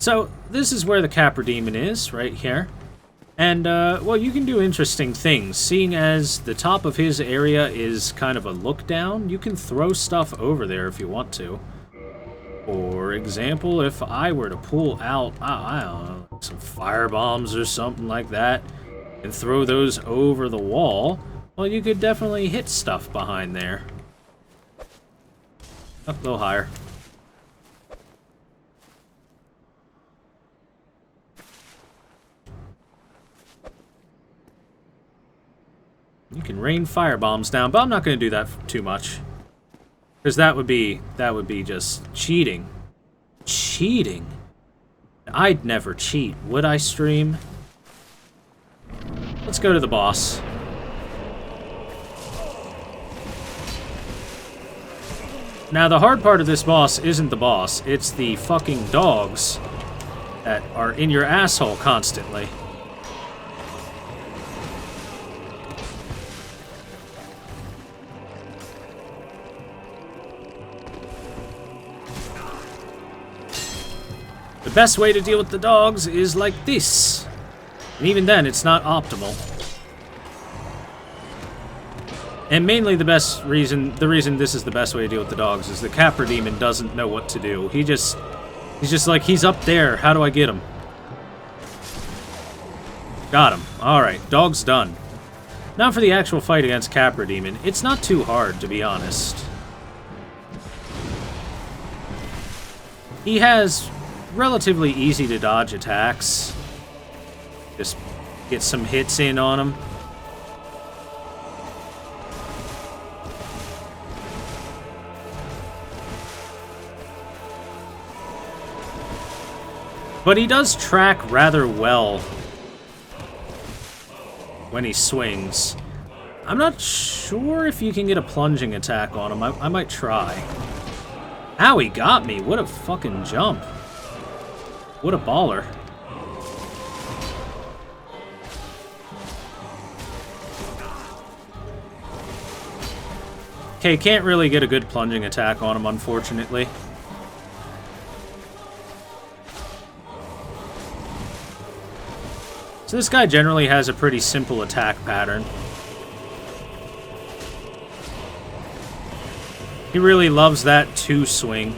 So, this is where the Capra Demon is, right here. And, well, you can do interesting things. Seeing as the top of his area is kind of a look down, you can throw stuff over there if you want to. For example, if I were to pull out, I don't know, some fire bombs or something like that, and throw those over the wall, well, you could definitely hit stuff behind there. Up a little higher. You can rain fire bombs down, but I'm not going to do that too much. Because that would be just cheating. Cheating? I'd never cheat, would I, stream? Let's go to the boss. Now, the hard part of this boss isn't the boss, it's the fucking dogs that are in your asshole constantly. The best way to deal with the dogs is like this. And even then, it's not optimal. And mainly the reason this is the best way to deal with the dogs is the Capra Demon doesn't know what to do. He's just like, he's up there, how do I get him? Got him. Alright, dog's done. Now for the actual fight against Capra Demon. It's not too hard, to be honest. He has relatively easy to dodge attacks. Just get some hits in on him. But he does track rather well when he swings. I'm not sure if you can get a plunging attack on him. I might try. Ow, he got me. What a fucking jump. What a baller. Okay, can't really get a good plunging attack on him, unfortunately. So this guy generally has a pretty simple attack pattern. He really loves that 2 swing.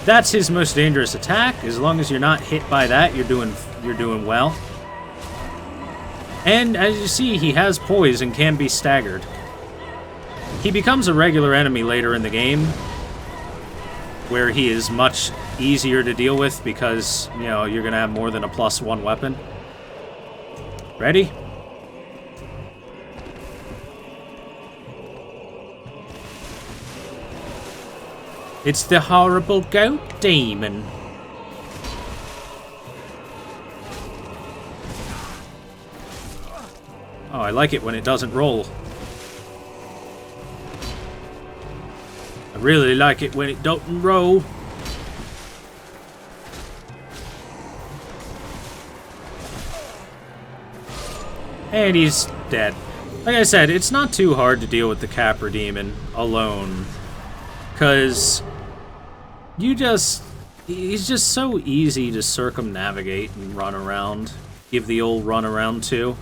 That's his most dangerous attack. As long as you're not hit by that, you're doing well. And as you see, he has poise and can be staggered. He becomes a regular enemy later in the game, where he is much easier to deal with because, you know, you're gonna have more than a +1 weapon. Ready? It's the horrible goat demon. Oh, I like it when it doesn't roll. I really like it when it doesn't roll. And he's dead. Like I said, it's not too hard to deal with the Capra Demon alone. Because he's just so easy to circumnavigate and run around. Give the old run around to.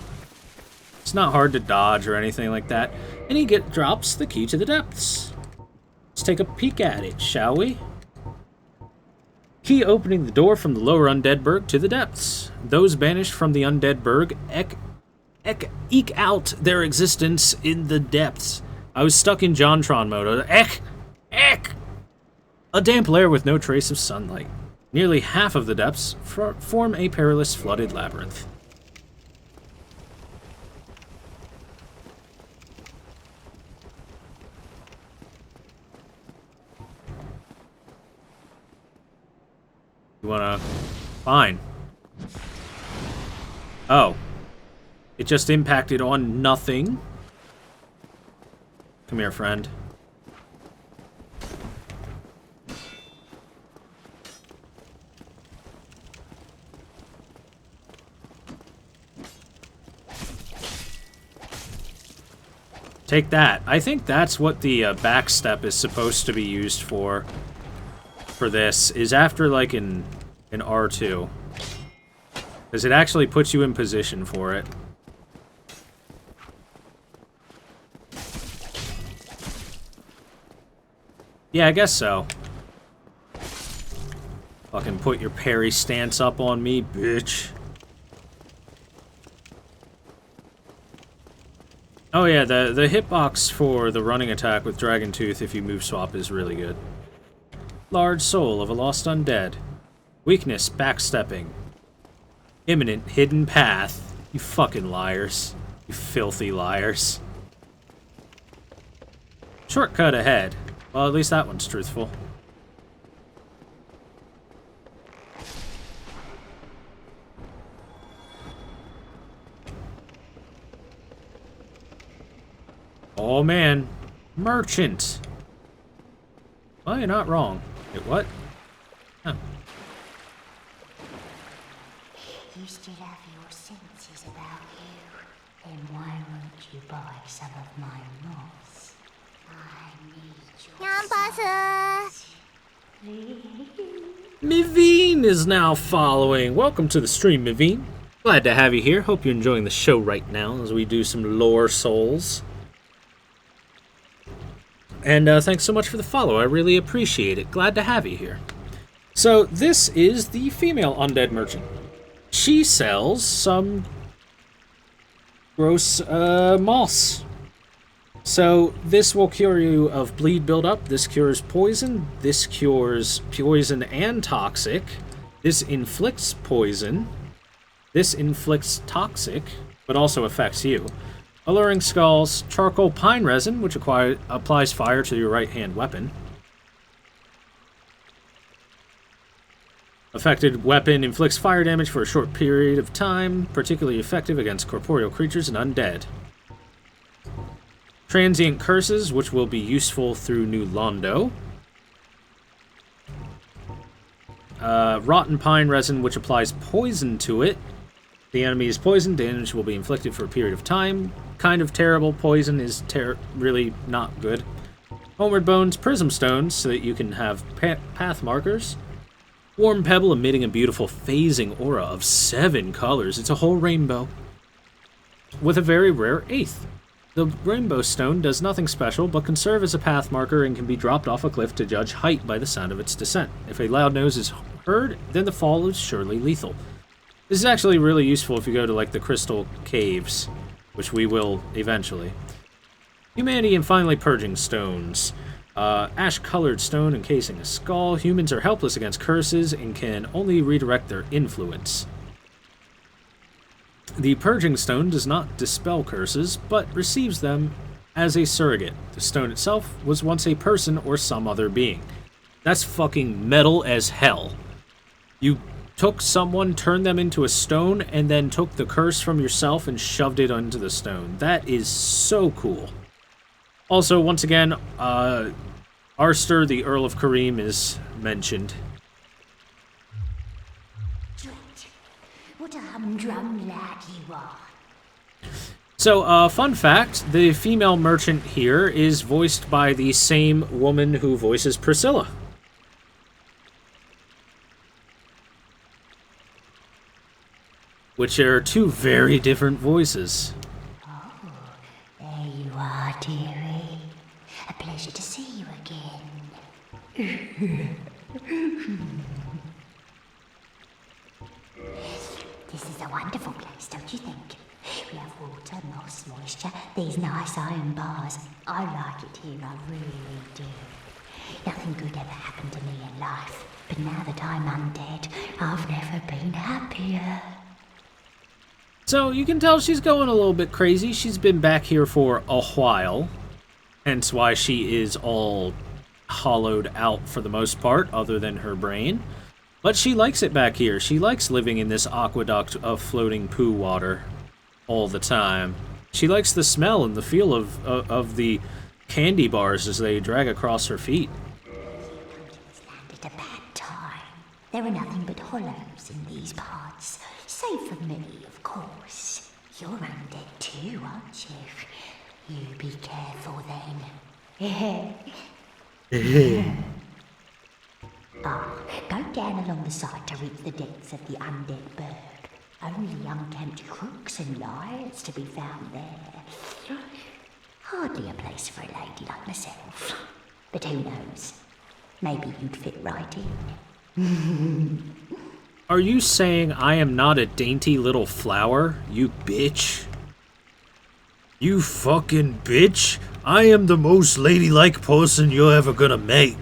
It's not hard to dodge or anything like that. And he drops the key to the depths. Let's take a peek at it, shall we? Key opening the door from the lower undead burg to the depths. Those banished from the undead burg eke out their existence in the depths. I was stuck in JonTron mode. Ek! A damp lair with no trace of sunlight. Nearly half of the depths form a perilous flooded labyrinth. You wanna... Fine. Oh. It just impacted on nothing. Come here, friend. Take that. I think that's what the backstep is supposed to be used for this, is after, like, in R2. Because it actually puts you in position for it. Yeah, I guess so. Fucking put your parry stance up on me, bitch. Oh yeah, the hitbox for the running attack with Dragon Tooth if you move swap is really good. Large soul of a lost undead. Weakness, backstepping. Imminent hidden path. You fucking liars. You filthy liars. Shortcut ahead. Well, at least that one's truthful. Oh man, merchant. Well, you're not wrong. Wait, what? Oh. You still have your senses about you. Then why won't you buy some of my moss? I need your Mivine is now following. Welcome to the stream, Mivine. Glad to have you here. Hope you're enjoying the show right now as we do some lore souls. And thanks so much for the follow. I really appreciate it. Glad to have you here. So this is the female undead merchant. She sells some gross moss. So this will cure you of bleed buildup. This cures poison. This cures poison and toxic. This inflicts poison. This inflicts toxic, but also affects you. Alluring Skulls, Charcoal Pine Resin, which applies fire to your right-hand weapon. Affected weapon inflicts fire damage for a short period of time, particularly effective against corporeal creatures and undead. Transient Curses, which will be useful through New Londo. Rotten Pine Resin, which applies poison to it. The enemy is poisoned, damage will be inflicted for a period of time. Kind of terrible. Poison is really not good. Homeward Bones, Prism Stones, so that you can have path markers. Warm Pebble, emitting a beautiful phasing aura of 7 colors. It's a whole rainbow. With a very rare 8th. The Rainbow Stone does nothing special, but can serve as a path marker and can be dropped off a cliff to judge height by the sound of its descent. If a loud noise is heard, then the fall is surely lethal. This is actually really useful if you go to, like, the Crystal Caves, which we will eventually. Humanity and finally Purging Stones. Ash-colored stone encasing a skull. Humans are helpless against curses and can only redirect their influence. The Purging Stone does not dispel curses, but receives them as a surrogate. The stone itself was once a person or some other being. That's fucking metal as hell. You took someone, turned them into a stone, and then took the curse from yourself and shoved it onto the stone. That is so cool. Also, once again, Arster, the Earl of Kareem, is mentioned. What a humdrum lad you are. So, fun fact, the female merchant here is voiced by the same woman who voices Priscilla. Which are two very different voices. Oh, there you are, dearie. A pleasure to see you again. This is a wonderful place, don't you think? We have water, moss, moisture, these nice iron bars. I like it here, I really do. Nothing good ever happened to me in life, but now that I'm undead, I've never been happier. So you can tell she's going a little bit crazy. She's been back here for a while, hence why she is all hollowed out for the most part, other than her brain. But she likes it back here. She likes living in this aqueduct of floating poo water all the time. She likes the smell and the feel of the candy bars as they drag across her feet. You come to this land at a bad time. There are nothing but hollows in these parts, save for me, of course. You're undead too, aren't you? You be careful then. Go down along the side to reach the depths of the undead berg. Only unkempt crooks and liars to be found there. Hardly a place for a lady like myself. But who knows? Maybe you'd fit right in. Are you saying I am not a dainty little flower, you bitch? You fucking bitch! I am the most ladylike person you're ever gonna meet.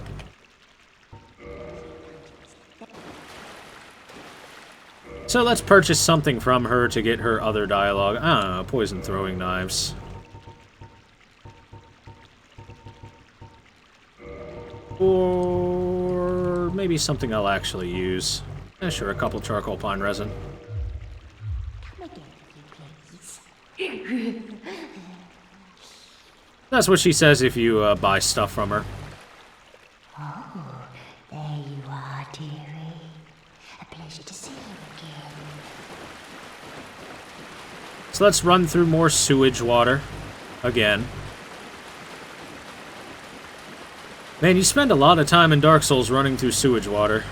So let's purchase something from her to get her other dialogue. I don't know, poison throwing knives. Or maybe something I'll actually use. Sure, a couple charcoal pine resin. Come again, please. That's what she says if you buy stuff from her. Oh, there you are, dearie. A pleasure to see you again. So let's run through more sewage water. Again. Man, you spend a lot of time in Dark Souls running through sewage water.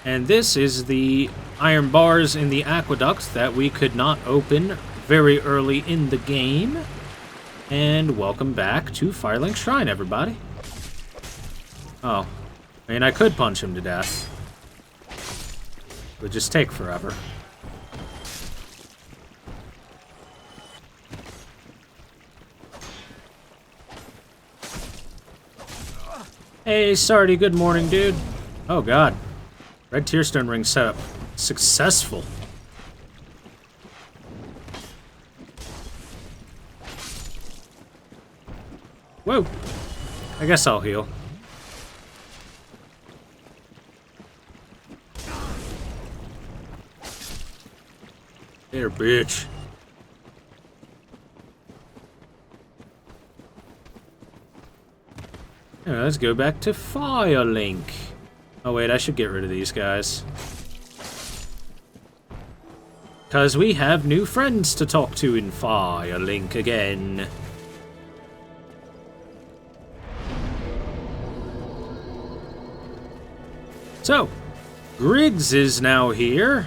And this is the iron bars in the aqueduct that we could not open very early in the game. And welcome back to Firelink Shrine, everybody. Oh. I mean, I could punch him to death. It would just take forever. Hey, Sardy, good morning, dude. Oh, God. Red Tearstone ring setup. Successful. Whoa. I guess I'll heal. There, bitch. Anyway, let's go back to Firelink. Oh wait, I should get rid of these guys. Because we have new friends to talk to in Firelink again. So, Griggs is now here.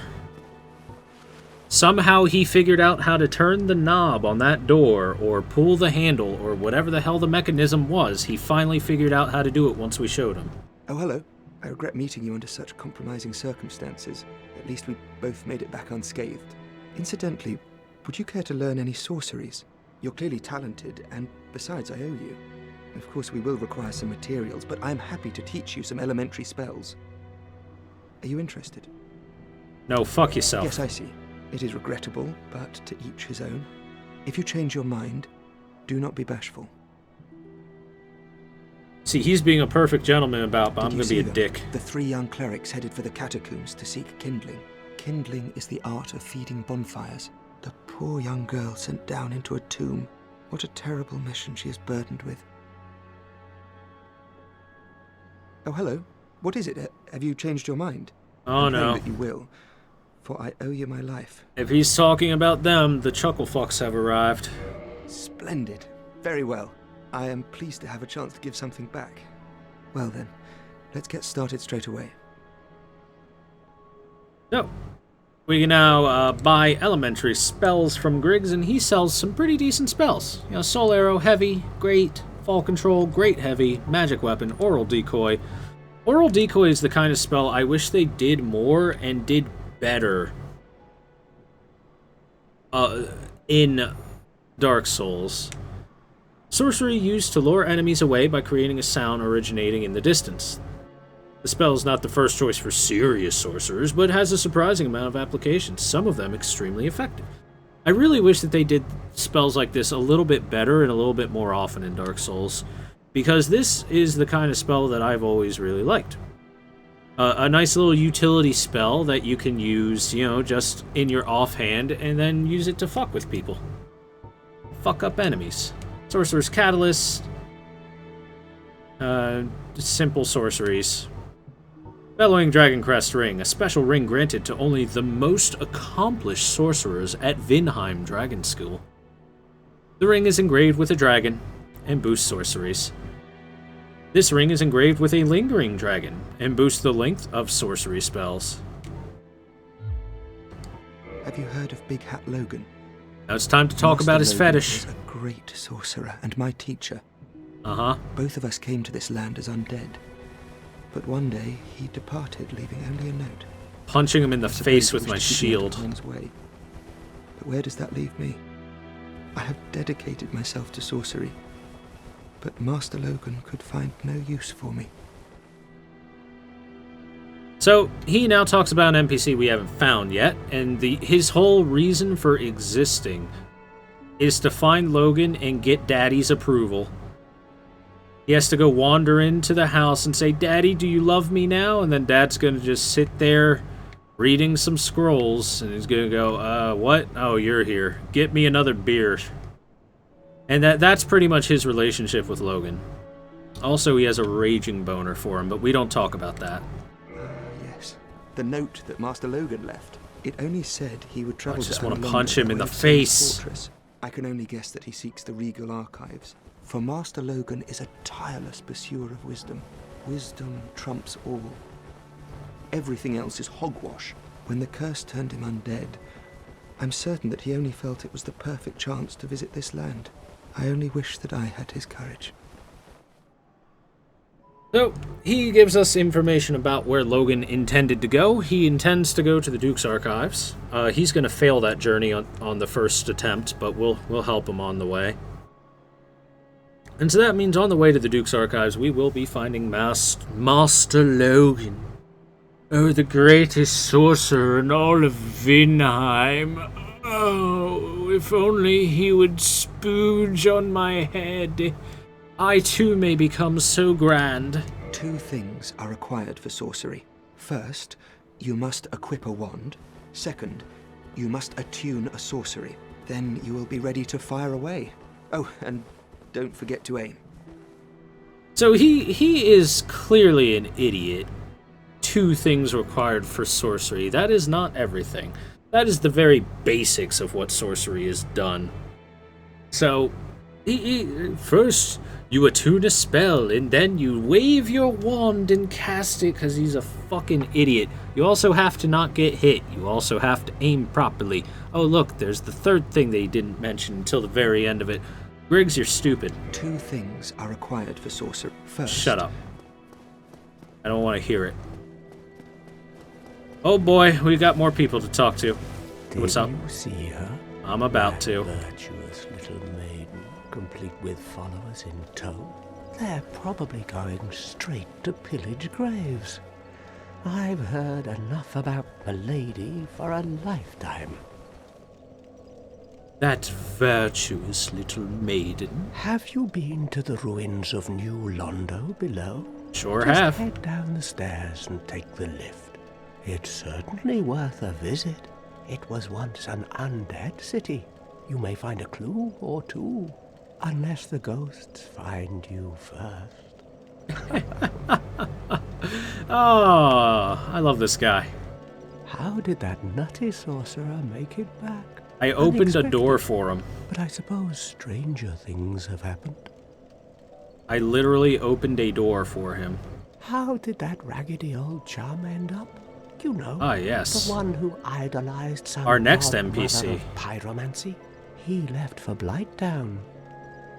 Somehow he figured out how to turn the knob on that door, or pull the handle, or whatever the hell the mechanism was. He finally figured out how to do it once we showed him. Oh, hello. I regret meeting you under such compromising circumstances. At least we both made it back unscathed. Incidentally, would you care to learn any sorceries? You're clearly talented, and besides, I owe you. Of course, we will require some materials, but I'm happy to teach you some elementary spells. Are you interested? No, fuck yourself. Yes, I see. It is regrettable, but to each his own. If you change your mind, do not be bashful. See, he's being a perfect gentleman about, but I'm Did going to you be a see them? dick. The 3 young clerics headed for the catacombs to seek kindling. Kindling is the art of feeding bonfires. The poor young girl sent down into a tomb. What a terrible mission she is burdened with. Oh, hello. What is it? Have you changed your mind? Oh, I'm praying no. that you will, for I owe you my life. If he's talking about them, the chuckle fucks have arrived. Splendid. Very well. I am pleased to have a chance to give something back. Well then, let's get started straight away. So, we can now buy elementary spells from Griggs, and he sells some pretty decent spells. You know, Soul Arrow, heavy, great. Fall Control, great heavy. Magic Weapon, Oral Decoy. Oral Decoy is the kind of spell I wish they did more and did better in Dark Souls. Sorcery used to lure enemies away by creating a sound originating in the distance. The spell is not the first choice for serious sorcerers, but has a surprising amount of applications, some of them extremely effective. I really wish that they did spells like this a little bit better and a little bit more often in Dark Souls, because this is the kind of spell that I've always really liked. A nice little utility spell that you can use, you know, just in your offhand, and then use it to fuck with people. Fuck up enemies. Sorcerer's Catalyst. Simple sorceries. Bellowing Dragoncrest Ring, a special ring granted to only the most accomplished sorcerers at Vinheim Dragon School. The ring is engraved with a dragon and boosts sorceries. This ring is engraved with a lingering dragon and boosts the length of sorcery spells. Have you heard of Big Hat Logan? Now it's time to talk Master about his Logan fetish. was a great sorcerer and my teacher. Uh-huh. Both of us came to this land as undead. But one day, he departed, leaving only a note. Punching him in the I suppose face he with my wished to keep me out shield. of harm's way. But where does that leave me? I have dedicated myself to sorcery, but Master Logan could find no use for me. So, he now talks about an NPC we haven't found yet, and his whole reason for existing is to find Logan and get Daddy's approval. He has to go wander into the house and say, "Daddy, do you love me now?" And then Dad's gonna just sit there reading some scrolls, and he's gonna go, what? Oh, you're here. Get me another beer. And that's pretty much his relationship with Logan. Also, he has a raging boner for him, but we don't talk about that. Yes, the note that Master Logan left. It only said he would travel just to wanna London punch him by in way the of Saint's face. Fortress. I can only guess that he seeks the regal archives. For Master Logan is a tireless pursuer of wisdom. Wisdom trumps all. Everything else is hogwash. When the curse turned him undead, I'm certain that he only felt it was the perfect chance to visit this land. I only wish that I had his courage. So, he gives us information about where Logan intended to go. He intends to go to the Duke's Archives. He's going to fail that journey on the first attempt, but we'll help him on the way. And so that means on the way to the Duke's Archives, we will be finding Master Logan. Oh, the greatest sorcerer in all of Vinheim. Oh, if only he would spooge on my head. I too may become so grand. 2 things are required for sorcery. First, you must equip a wand. Second, you must attune a sorcery. Then you will be ready to fire away. Oh, and don't forget to aim. So he is clearly an idiot. 2 things required for sorcery. That is not everything. That is the very basics of what sorcery is done. So, first you attune a spell, and then you wave your wand and cast it, because he's a fucking idiot. You also have to not get hit. You also have to aim properly. Oh look, there's the 3rd thing that he didn't mention until the very end of it. Griggs, you're stupid. 2 things are required for sorcery. First... Shut up. I don't want to hear it. Oh boy, we got more people to talk to. What's up? Did you see her? I'm about to. Virtuous little maiden, complete with followers in tow. They're probably going straight to pillage graves. I've heard enough about the lady for a lifetime. That virtuous little maiden. Have you been to the ruins of New Londo below? Sure Just have. head down the stairs and take the lift. It's certainly worth a visit. It was once an undead city. You may find a clue or 2, unless the ghosts find you first. Oh, I love this guy. How did that nutty sorcerer make it back? I opened a door Unexpected. for him. But I suppose stranger things have happened. I literally opened a door for him. How did that raggedy old chum end up? You know, Ah, yes. the one who idolized some Our next godmother NPC. of pyromancy. He left for Blighttown,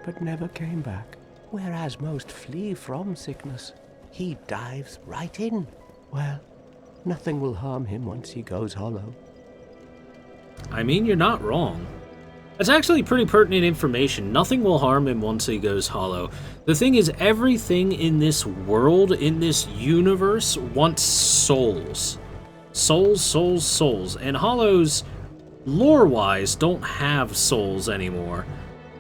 but never came back. Whereas most flee from sickness, he dives right in. Well, nothing will harm him once he goes hollow. I mean, you're not wrong. That's actually pretty pertinent information. Nothing will harm him once he goes hollow. The thing is, everything in this world, in this universe, wants souls. Souls, souls, souls. And hollows, lore-wise, don't have souls anymore.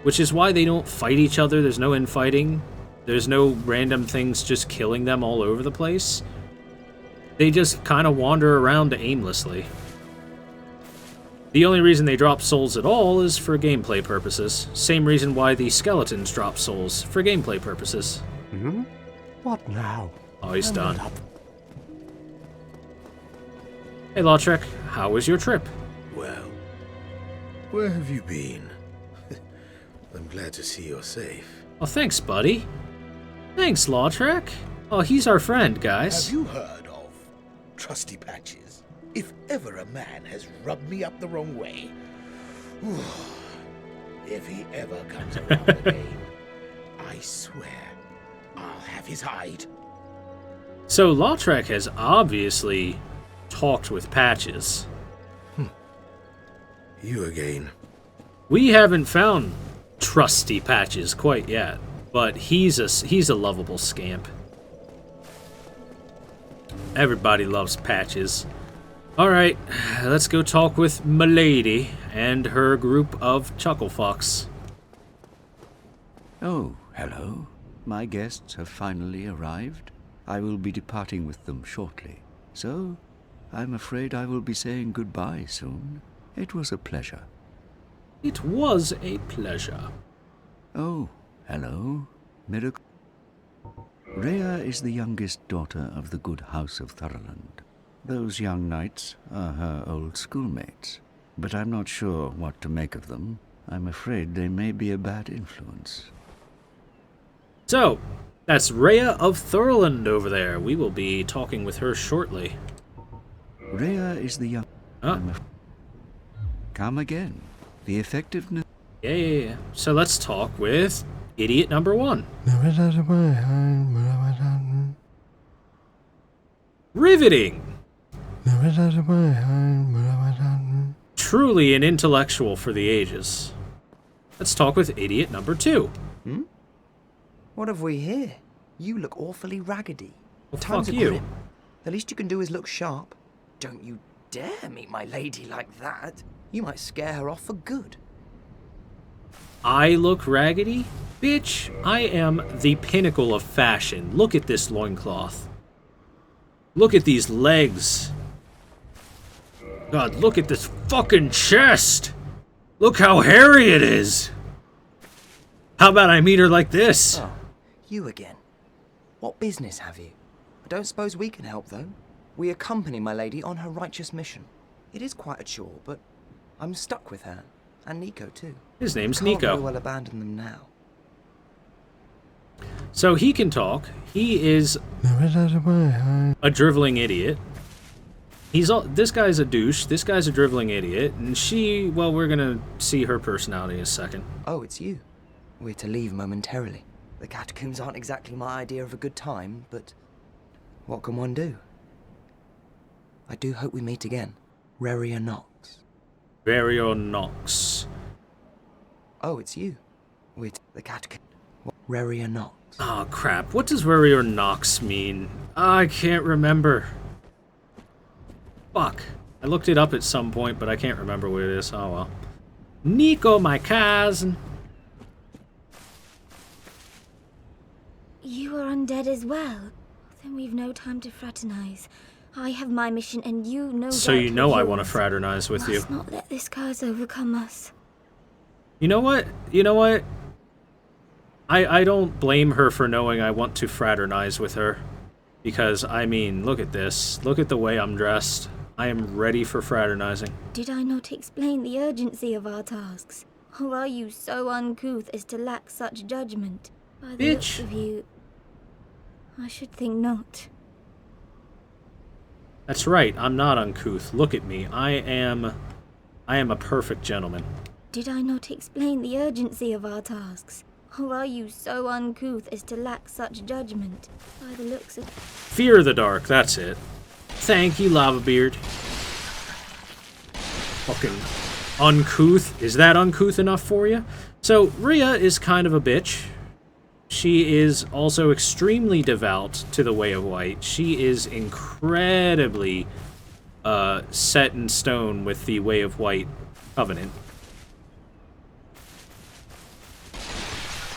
Which is why they don't fight each other. There's no infighting. There's no random things just killing them all over the place. They just kind of wander around aimlessly. The only reason they drop souls at all is for gameplay purposes. Same reason why the skeletons drop souls, for gameplay purposes. Hmm? What now? Oh, he's I'm done. not up. Hey, Lautrec, how was your trip? Well, where have you been? I'm glad to see you're safe. Oh, thanks, buddy. Thanks, Lautrec. Oh, he's our friend, guys. Have you heard of Trusty Patches? If ever a man has rubbed me up the wrong way, if he ever comes around again, I swear I'll have his hide. So Lautrec has obviously talked with Patches. You again. We haven't found Trusty Patches quite yet, but he's a lovable scamp. Everybody loves Patches. Alright, let's go talk with Milady and her group of chucklefucks. Oh, hello. My guests have finally arrived. I will be departing with them shortly. So, I'm afraid I will be saying goodbye soon. It was a pleasure. It was a pleasure. Oh, hello. Miracle. Rhea is the youngest daughter of the good house of Thurland. Those young knights are her old schoolmates, but I'm not sure what to make of them. I'm afraid they may be a bad influence. So, that's Rhea of Thurland over there. We will be talking with her shortly. Rhea is the young... Come again. The effectiveness... Yeah. So let's talk with idiot number 1. Riveting! Truly an intellectual for the ages. Let's talk with idiot number 2. What have we here? You look awfully raggedy. Well, Times fuck are you. grim. The least you can do is look sharp. Don't you dare meet my lady like that. You might scare her off for good. I look raggedy? Bitch, I am the pinnacle of fashion. Look at this loincloth. Look at these legs. God, look at this fucking chest. Look how hairy it is. How about I meet her like this? Oh, you again. What business have you? I don't suppose we can help, though. We accompany my lady on her righteous mission. It is quite a chore, but I'm stuck with her. And Nico, too. His name's Can't Nico. very well abandon them now. So he can talk. He is a driveling idiot. This guy's a douche. This guy's a driveling idiot. And she, well, we're gonna see her personality in a second. Oh, it's you. We're to leave momentarily. The catacombs aren't exactly my idea of a good time, but what can one do? I do hope we meet again. Reria Nox. Vario Nox. Oh, it's you. We're the catacombs. Reria Nox. Oh, crap. What does Vario Nox mean? I can't remember. Fuck. I looked it up at some point, but I can't remember what it is. Oh, well. Nico, my cousin. You are undead as well? Then we've no time to fraternize. I have my mission and you know So you know I want to fraternize with you. Must not let this curse overcome us. You know what? I don't blame her for knowing I want to fraternize with her. Because, I mean, look at this. Look at the way I'm dressed. I am ready for fraternizing. Did I not explain the urgency of our tasks? Or are you so uncouth as to lack such judgment? By the looks Bitch. of you, I should think not. That's right, I'm not uncouth. Look at me. I am a perfect gentleman. Did I not explain the urgency of our tasks? Or are you so uncouth as to lack such judgment? By the looks of... Fear of the dark, that's it. Thank you, Lavabeard. Fucking uncouth. Is that uncouth enough for you? So, Rhea is kind of a bitch. She is also extremely devout to the Way of White. She is incredibly set in stone with the Way of White covenant.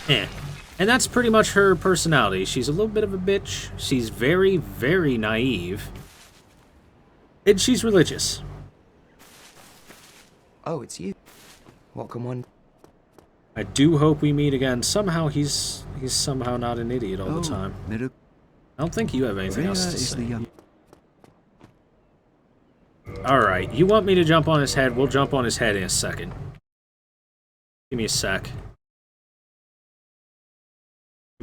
And that's pretty much her personality. She's a little bit of a bitch. She's very, very naive. And she's religious. Oh, it's you. What can one... I do hope we meet again. Somehow he's somehow not an idiot all the time. I don't think you have anything else to say. Alright, you want me to jump on his head? We'll jump on his head in a second. Give me a sec.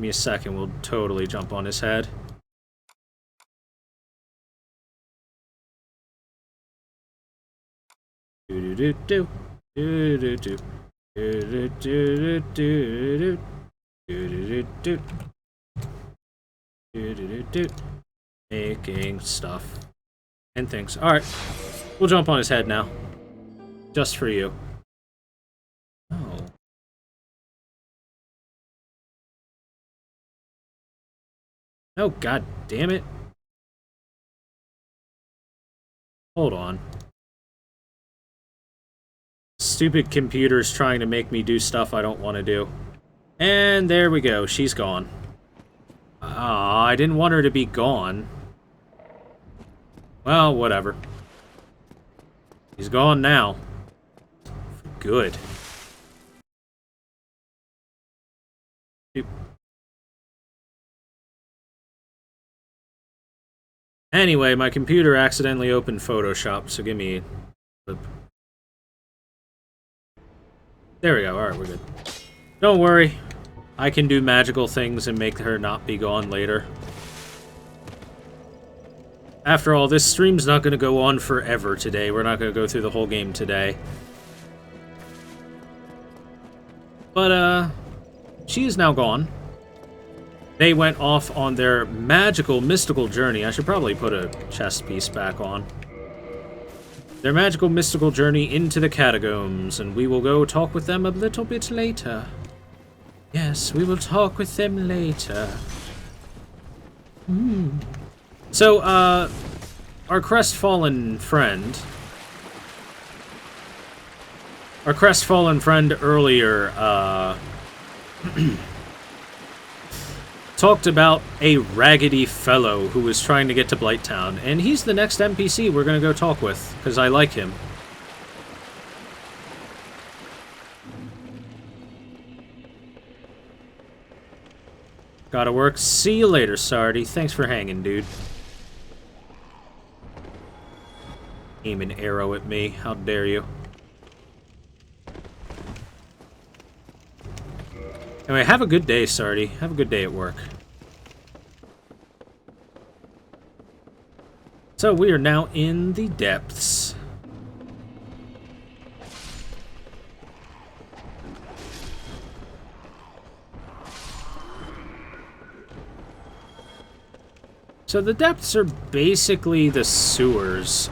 Give me a second, we'll totally jump on his head. Do-do-do-do. Do-do-do. Do-do-do-do-do-do. Do-do-do-do. Do-do-do-do. Making stuff. And things. Alright. We'll jump on his head now. Just for you. Oh. Oh, god damn it. Hold on. Stupid computer's trying to make me do stuff I don't want to do. And there we go. She's gone. Ah, I didn't want her to be gone. Well, whatever. He's gone now. Good. Anyway, my computer accidentally opened Photoshop, so give me a... There we go. Alright, we're good. Don't worry. I can do magical things and make her not be gone later. After all, this stream's not going to go on forever today. We're not going to go through the whole game today. But, she is now gone. They went off on their magical, mystical journey. I should probably put a chest piece back on. Their magical, mystical journey into the catacombs, and we will go talk with them a little bit later. Yes, we will talk with them later. So, our crestfallen friend earlier, talked about a raggedy fellow who was trying to get to Blighttown, and he's the next NPC we're gonna go talk with, because I like him. Gotta work. See you later, Sardi. Thanks for hanging, dude. Aim an arrow at me. How dare you. Anyway, have a good day, Sardi. Have a good day at work. So, we are now in the depths. So the depths are basically the sewers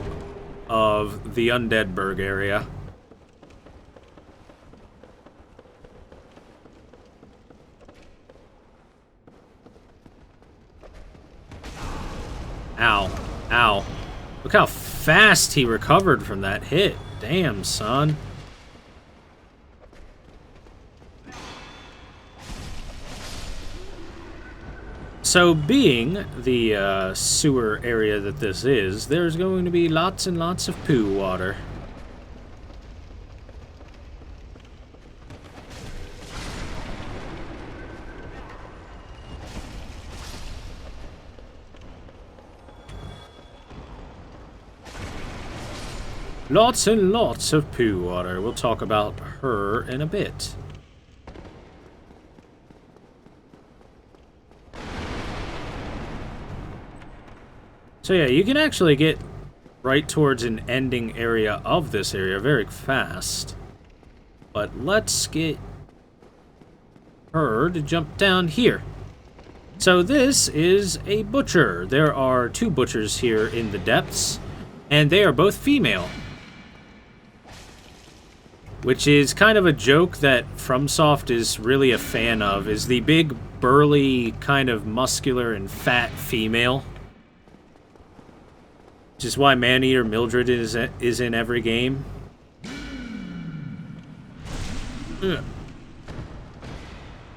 of the Undeadburg area. Ow. Ow. Look how fast he recovered from that hit. Damn, son. So, being the sewer area that this is, there's going to be lots and lots of poo water. Lots and lots of poo water. We'll talk about her in a bit. So yeah, you can actually get right towards an ending area of this area very fast. But let's get her to jump down here. So this is a butcher. There are two butchers here in the depths, and they are both female. Which is kind of a joke that FromSoft is really a fan of, is the big, burly, kind of muscular and fat female. Which is why Maneater Mildred is in every game. Ugh.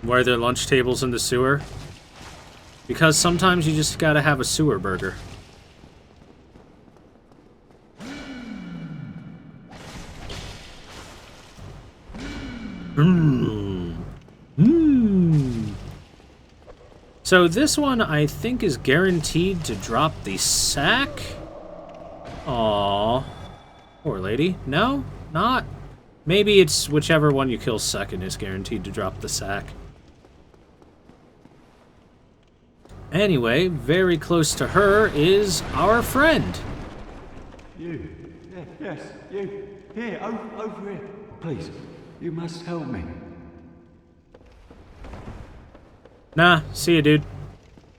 Why are there lunch tables in the sewer? Because sometimes you just gotta have a sewer burger. So this one, I think, is guaranteed to drop the sack. Aww. Poor lady. No? Not? Maybe it's whichever one you kill second is guaranteed to drop the sack. Anyway, very close to her is our friend. You. Yes, you. Here, over here. Please, you must help me. Nah, see ya, dude.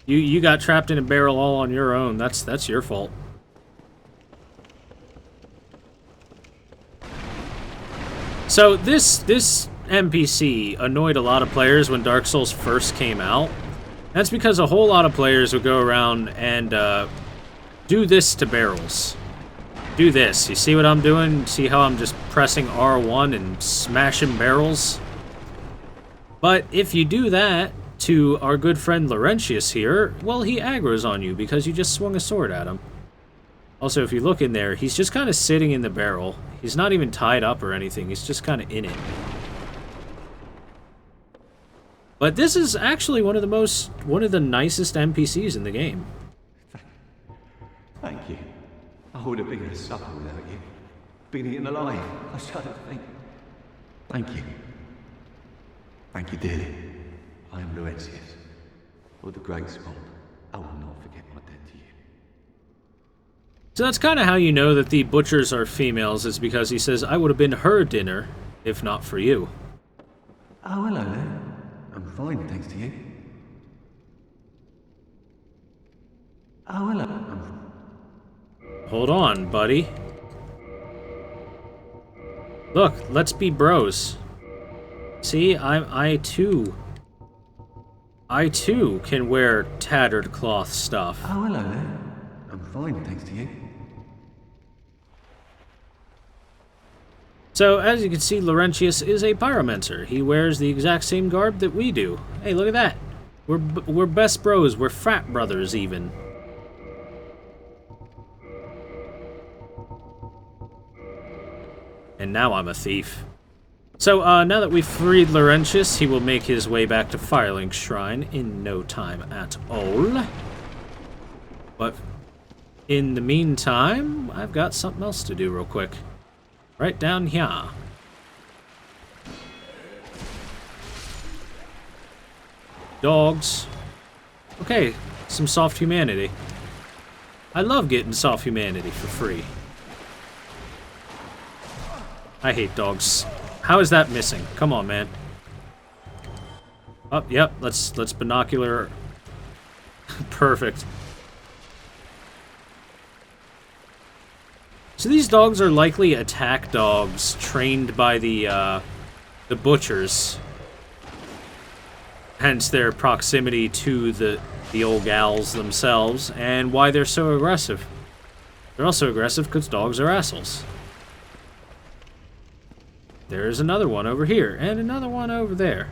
You got trapped in a barrel all on your own. That's your fault. So this NPC annoyed a lot of players when Dark Souls first came out. That's because a whole lot of players would go around and do this to barrels. Do this. You see what I'm doing? See how I'm just pressing R1 and smashing barrels? But if you do that to our good friend Laurentius here, well, he aggroes on you because you just swung a sword at him. Also, if you look in there, he's just kind of sitting in the barrel. He's not even tied up or anything. He's just kind of in it. But this is actually one of the nicest NPCs in the game. Thank you. I would have been a supper without you. Been eaten alive. I shudder to think. Thank you. Thank you dearly. I am Laurentius, of the Great Swamp. I will not forget my debt to you. So that's kind of how you know that the butchers are females, is because he says, I would have been her dinner, if not for you. Oh, hello there. I'm fine, thanks to you. Oh, hello. Hold on, buddy. Look, let's be bros. See, I too can wear tattered cloth stuff. Oh, hello there. I'm fine, thanks to you. So, as you can see, Laurentius is a pyromancer. He wears the exact same garb that we do. Hey, look at that. We're best bros. We're frat brothers, even. And now I'm a thief. So, now that we've freed Laurentius, he will make his way back to Firelink's shrine in no time at all. But in the meantime, I've got something else to do real quick. Right down here. Dogs. Okay, some soft humanity. I love getting soft humanity for free. I hate dogs. How is that missing? Come on, man. Oh, yep, let's binocular. Perfect. So these dogs are likely attack dogs trained by the butchers. Hence their proximity to the old gals themselves, and why they're so aggressive. They're also aggressive because dogs are assholes. There's another one over here, and another one over there.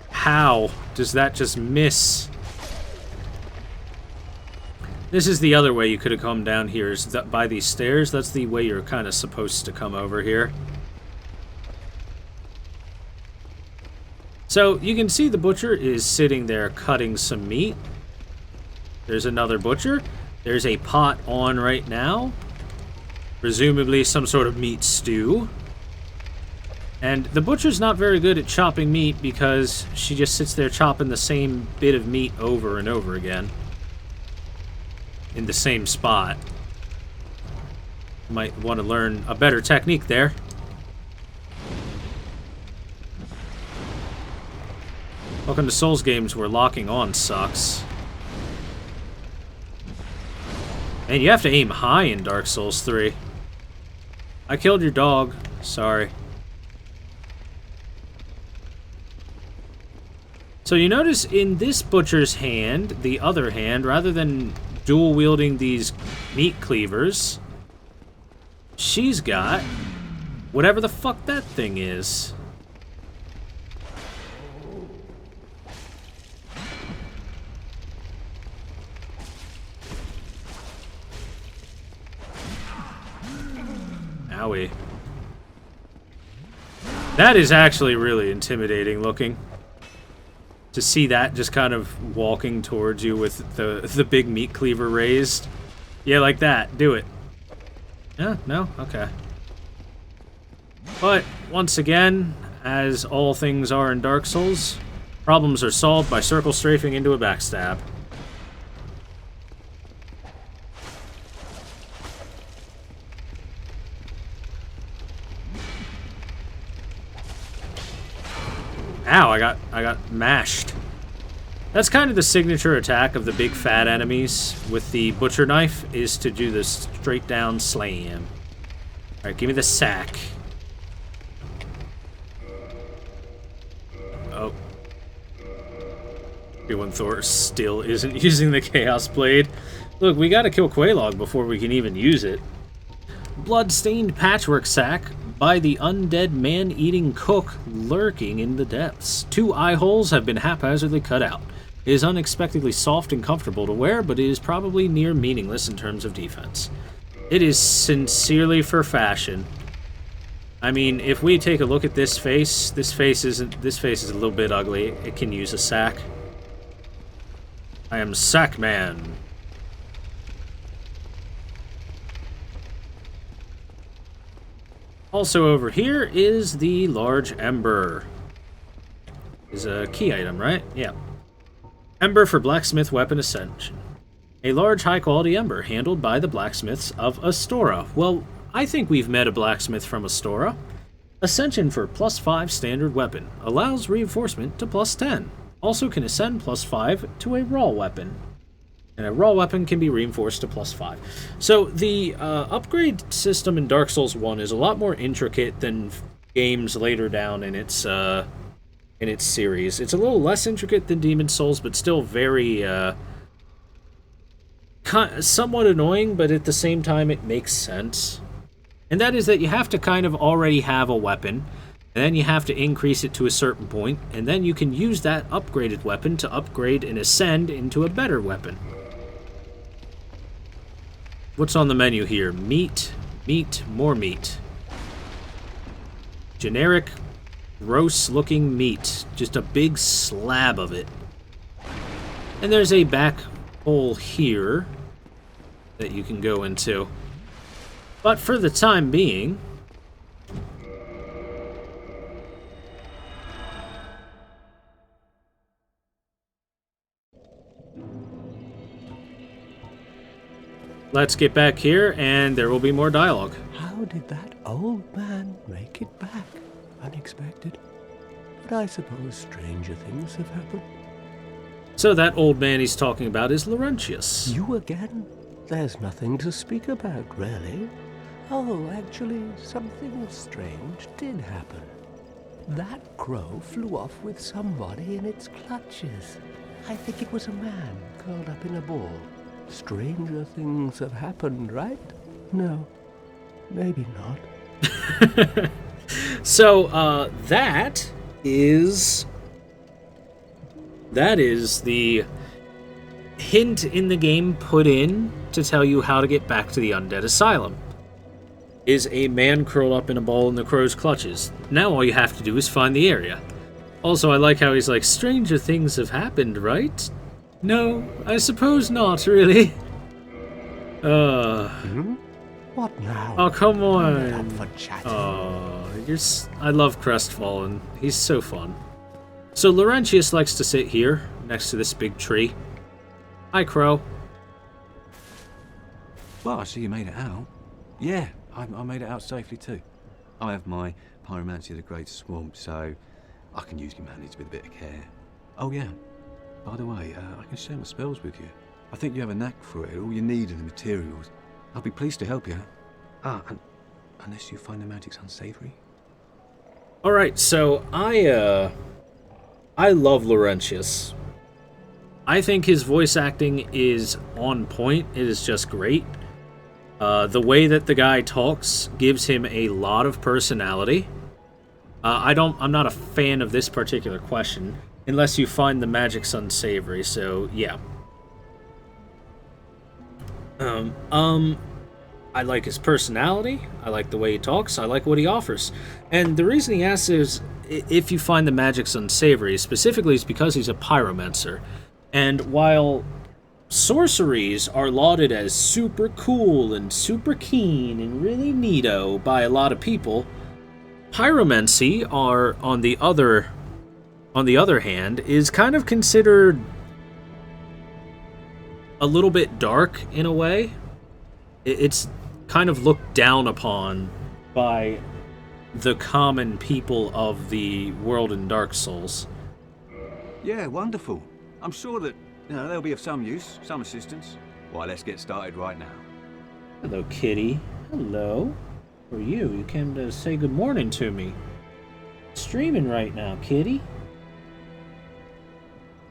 How does that just miss? This is the other way you could have come down here, is that by these stairs. That's the way you're kind of supposed to come over here. So, you can see the butcher is sitting there cutting some meat. There's another butcher. There's a pot on right now. Presumably some sort of meat stew. And the butcher's not very good at chopping meat because she just sits there chopping the same bit of meat over and over again. In the same spot. Might want to learn a better technique there. Welcome to Souls games where locking on sucks. And you have to aim high in Dark Souls 3. I killed your dog. Sorry. So you notice in this butcher's hand, the other hand, rather than dual wielding these meat cleavers, she's got whatever the fuck that thing is. Owie. That is actually really intimidating looking. To see that just kind of walking towards you with the big meat cleaver raised. Yeah, like that. Do it. Yeah, no? Okay. But, once again, as all things are in Dark Souls, problems are solved by circle strafing into a backstab. Ow, I got mashed. That's kind of the signature attack of the big fat enemies with the butcher knife, is to do this straight down slam. Alright, give me the sack. Oh. Everyone Thor still isn't using the Chaos Blade. Look, we gotta kill Quelaag before we can even use it. Blood-stained patchwork sack by the undead man-eating cook lurking in the depths. 2 eye holes have been haphazardly cut out. It is unexpectedly soft and comfortable to wear, but it is probably near meaningless in terms of defense. It is sincerely for fashion. I mean, if we take a look at this face is a little bit ugly. It can use a sack. I am Sack Man. Also over here is the large ember. Is a key item, right? Yeah. Ember for blacksmith weapon ascension. A large high-quality ember handled by the blacksmiths of Astora. Well, I think we've met a blacksmith from Astora. Ascension for +5 standard weapon. Allows reinforcement to +10. Also can ascend +5 to a raw weapon. And a raw weapon can be reinforced to +5. So the upgrade system in Dark Souls 1 is a lot more intricate than games later down in its series. It's a little less intricate than Demon Souls, but still very somewhat annoying, but at the same time it makes sense. And that is that you have to kind of already have a weapon, and then you have to increase it to a certain point, and then you can use that upgraded weapon to upgrade and ascend into a better weapon. What's on the menu here? Meat, meat, more meat. Generic, gross-looking meat. Just a big slab of it. And there's a back hole here that you can go into. But for the time being, let's get back here, and there will be more dialogue. How did that old man make it back? Unexpected. But I suppose stranger things have happened. So that old man he's talking about is Laurentius. You again? There's nothing to speak about, really. Oh, actually, something strange did happen. That crow flew off with somebody in its clutches. I think it was a man curled up in a ball. Stranger things have happened, right? No, maybe not. So, that is the hint in the game put in to tell you how to get back to the Undead Asylum. Is a man curled up in a ball in the crow's clutches. Now all you have to do is find the area. Also, I like how he's like, stranger things have happened, right? No, I suppose not, really. What now? Oh, come on. Up for chatting. Oh, I love Crestfallen. He's so fun. So Laurentius likes to sit here, next to this big tree. Hi, Crow. Well, I see you made it out. Yeah, I made it out safely too. I have my Pyromancy of the Great Swamp, so I can use humanities with a bit of care. Oh yeah, by the way, I can share my spells with you. I think you have a knack for it. All you need are the materials. I'll be pleased to help you. And unless you find the magic's unsavory. Alright, so I love Laurentius. I think his voice acting is on point. It is just great. The way that the guy talks gives him a lot of personality. I'm not a fan of this particular question, unless you find the magic's unsavory, so yeah. I like his personality, I like the way he talks, I like what he offers. And the reason he asks is, if you find the magic's unsavory, specifically is because he's a pyromancer. And while sorceries are lauded as super cool and super keen and really neato by a lot of people, Pyromancy are on the other hand is kind of considered a little bit dark in a way. It's kind of looked down upon by the common people of the world in Dark Souls. Yeah, wonderful. I'm sure that they'll be of some use, some assistance. Why, let's get started right now. Hello, kitty. Hello. Who are you? You came to say good morning to me. Streaming right now, kitty.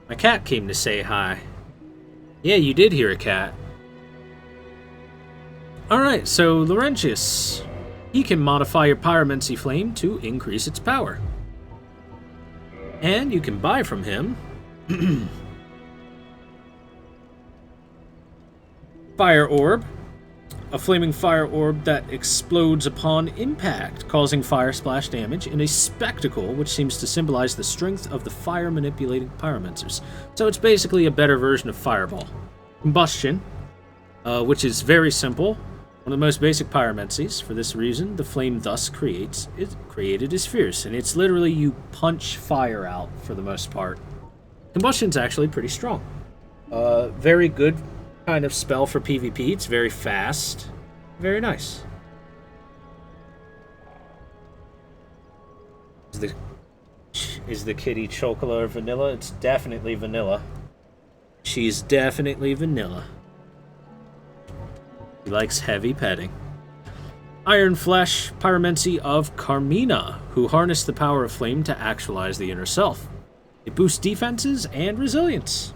My cat came to say hi. Yeah, you did hear a cat. Alright, so Laurentius. He can modify your Pyromancy Flame to increase its power. And you can buy from him Fire Orb. A flaming fire orb that explodes upon impact, causing fire splash damage in a spectacle which seems to symbolize the strength of the fire-manipulating pyromancers. So it's basically a better version of Fireball. Combustion, which is very simple. One of the most basic pyromancies. For this reason, the flame thus created is fierce, and it's literally you punch fire out for the most part. Combustion's actually pretty strong. Very good kind of spell for PvP. It's very fast. Very nice. Is the kitty chocolate or vanilla? It's definitely vanilla. She's definitely vanilla. He likes heavy petting. Iron Flesh, Pyromancy of Carmina, who harnessed the power of flame to actualize the inner self. It boosts defenses and resilience.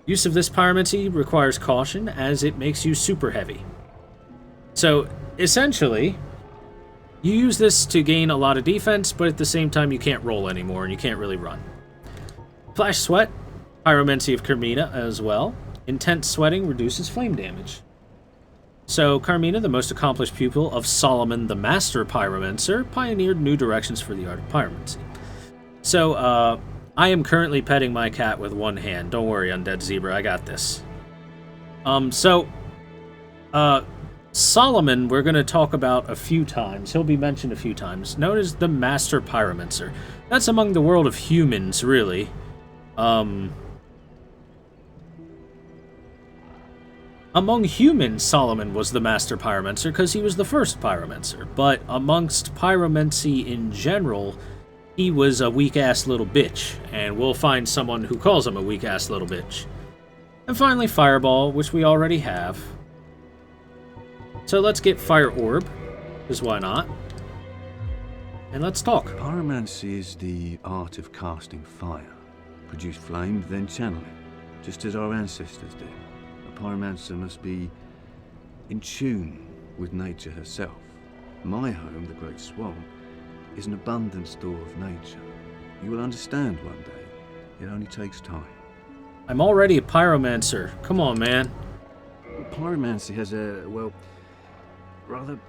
Use of this pyromancy requires caution as it makes you super heavy. So, essentially, you use this to gain a lot of defense, but at the same time you can't roll anymore and you can't really run. Flash Sweat, Pyromancy of Carmina as well. Intense sweating reduces flame damage. So, Carmina, the most accomplished pupil of Solomon the Master Pyromancer, pioneered new directions for the art of pyromancy. So, I am currently petting my cat with one hand. Don't worry, Undead Zebra, I got this. Solomon, we're going to talk about a few times. He'll be mentioned a few times. Known as the Master Pyromancer. That's among the world of humans, really. Among humans, Solomon was the Master Pyromancer because he was the first Pyromancer. But amongst pyromancy in general, he was a weak-ass little bitch, and we'll find someone who calls him a weak-ass little bitch. And finally, Fireball, which we already have. So let's get Fire Orb, because why not? And let's talk. Pyromancy is the art of casting fire. Produce flame, then channel it, just as our ancestors did. A pyromancer must be in tune with nature herself. My home, the Great Swamp, is an abundant store of nature. You will understand one day. It only takes time. I'm already a pyromancer. Come on, man. Pyromancy has a, well, rather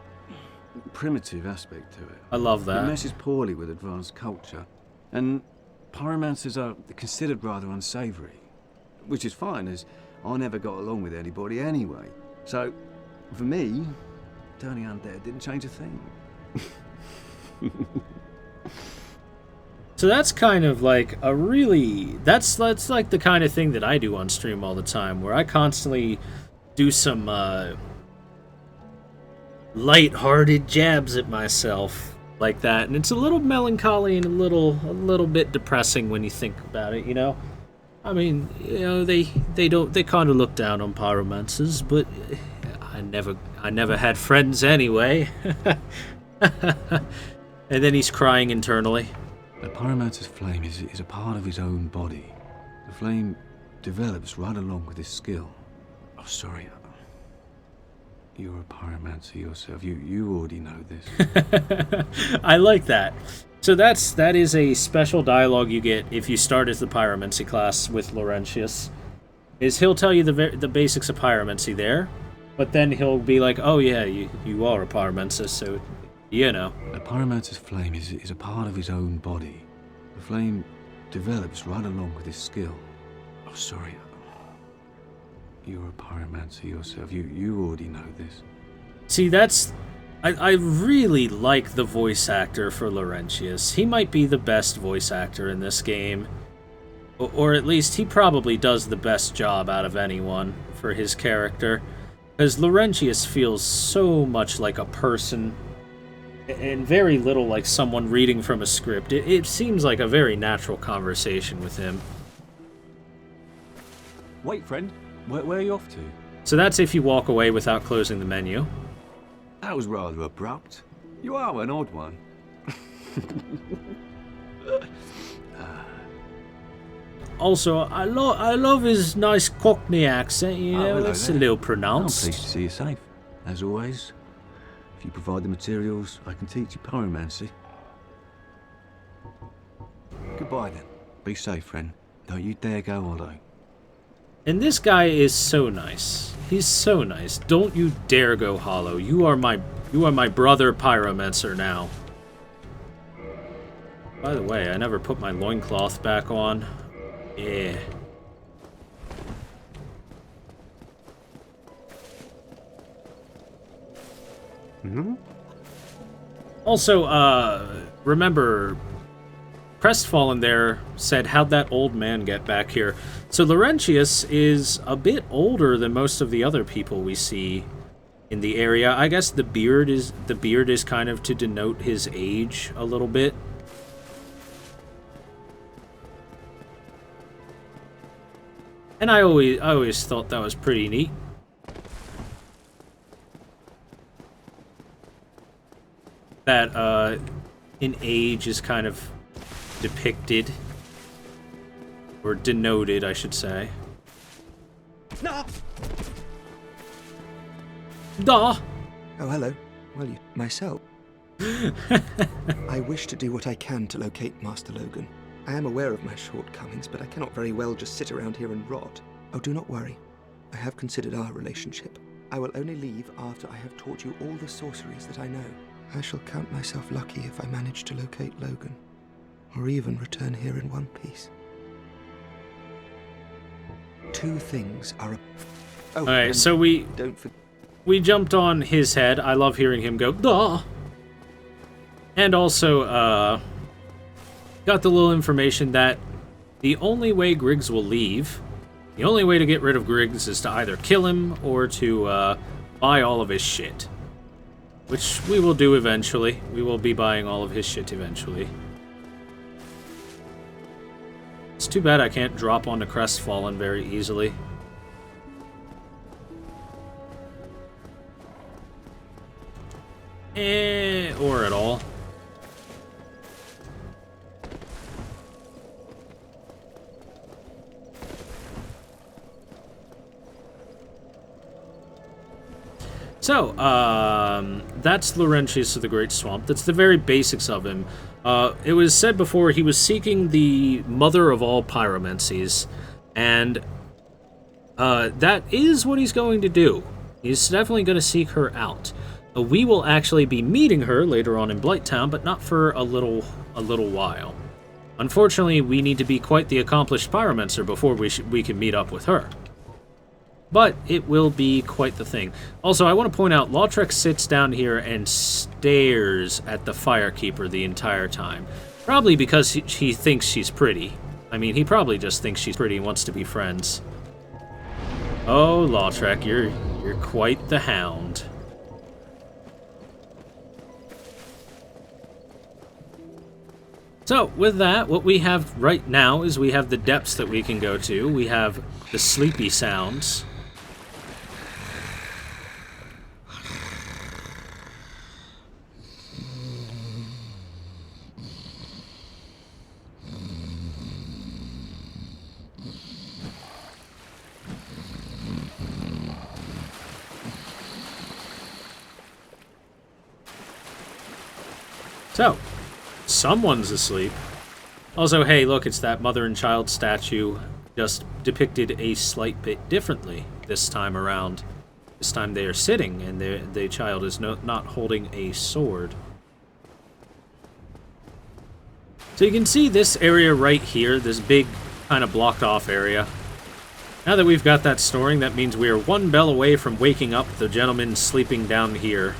primitive aspect to it. I love that. It meshes poorly with advanced culture, and pyromancers are considered rather unsavory, which is fine, as I never got along with anybody anyway. So, for me, turning undead didn't change a thing. So that's kind of like a really... That's like the kind of thing that I do on stream all the time, where I constantly do some light-hearted jabs at myself like that, and it's a little melancholy and a little bit depressing when you think about it, you know? I mean, you know, they kind of look down on pyromancers, but I never had friends anyway. And then he's crying internally. A pyromancer's flame is a part of his own body. The flame develops right along with his skill. Oh, sorry. You're a pyromancer yourself. You already know this. I like that. So that is a special dialogue you get if you start as the pyromancy class with Laurentius. Is he'll tell you the basics of pyromancy there, but then he'll be like, oh yeah, you are a pyromancer, so you know. A pyromancer's flame is a part of his own body. The flame develops right along with his skill. Oh, sorry. You're a pyromancer yourself. You already know this. See, that's I really like the voice actor for Laurentius. He might be the best voice actor in this game. Or at least he probably does the best job out of anyone for his character. Because Laurentius feels so much like a person, and very little like someone reading from a script. It seems like a very natural conversation with him. Wait, friend. Where are you off to? So that's if you walk away without closing the menu. That was rather abrupt. You are an odd one. Also, I love his nice Cockney accent, you know, hello it's there. a little I'm pronounced. pleased to see you safe. As always, if you provide the materials, I can teach you pyromancy. Goodbye then. Be safe, friend. Don't you dare go alone. And this guy is so nice. He's so nice. Don't you dare go hollow. You are my brother Pyromancer now. By the way, I never put my loincloth back on. Yeah. Also, remember, Crestfallen there said, how'd that old man get back here? So Laurentius is a bit older than most of the other people we see in the area. I guess the beard is kind of to denote his age a little bit. And I always thought that was pretty neat. That an age is kind of depicted, or denoted, I should say. No! Duh! Oh, hello. Well, myself. I wish to do what I can to locate Master Logan. I am aware of my shortcomings, but I cannot very well just sit around here and rot. Oh, do not worry. I have considered our relationship. I will only leave after I have taught you all the sorceries that I know. I shall count myself lucky if I manage to locate Logan, or even return here in one piece. Two things are... Oh, alright, so we jumped on his head. I love hearing him go, duh! And also, got the little information that the only way Griggs will leave, the only way to get rid of Griggs is to either kill him or to buy all of his shit. Which we will do eventually. We will be buying all of his shit eventually. It's too bad I can't drop onto Crestfallen very easily. Or at all. So, that's Laurentius of the Great Swamp. That's the very basics of him. It was said before he was seeking the mother of all pyromancies, and that is what he's going to do. He's definitely going to seek her out. We will actually be meeting her later on in Blighttown, but not for a little while. Unfortunately, we need to be quite the accomplished pyromancer before we can meet up with her. But it will be quite the thing. Also, I want to point out, Lautrec sits down here and stares at the Firekeeper the entire time. Probably because he thinks she's pretty. I mean, he probably just thinks she's pretty and wants to be friends. Oh, Lautrec, you're quite the hound. So, with that, what we have right now is we have the depths that we can go to. We have the sleepy sounds. So, someone's asleep. Also, hey, look, it's that mother and child statue, just depicted a slight bit differently this time around. This time they are sitting, and the child is not holding a sword. So you can see this area right here, this big kind of blocked off area. Now that we've got that storing, that means we are one bell away from waking up the gentleman sleeping down here.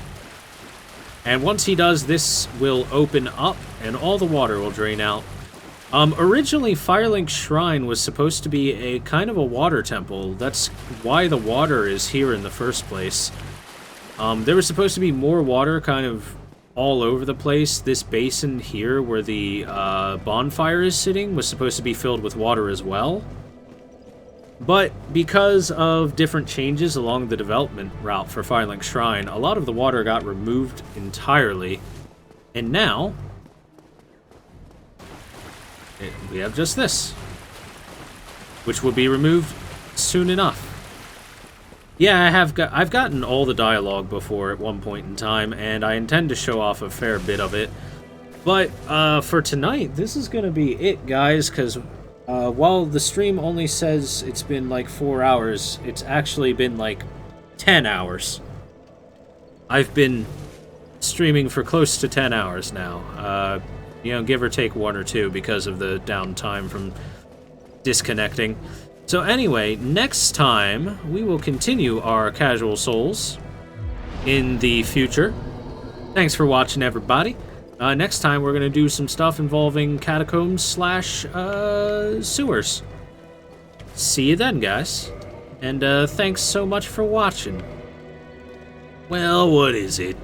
And once he does, this will open up and all the water will drain out. Originally, Firelink Shrine was supposed to be a kind of a water temple. That's why the water is here in the first place. There was supposed to be more water kind of all over the place. This basin here where the bonfire is sitting was supposed to be filled with water as well. But because of different changes along the development route for Firelink Shrine, a lot of the water got removed entirely. And now, we have just this, which will be removed soon enough. Yeah, I've gotten all the dialogue before at one point in time, and I intend to show off a fair bit of it. But for tonight, this is going to be it, guys, because while the stream only says it's been like 4 hours, it's actually been like 10 hours. I've been streaming for close to 10 hours now. You know, give or take 1 or 2 because of the downtime from disconnecting. So anyway, next time we will continue our Casual Souls in the future. Thanks for watching, everybody. Next time we're going to do some stuff involving catacombs / sewers. See you then, guys. And thanks so much for watching. Well, what is it?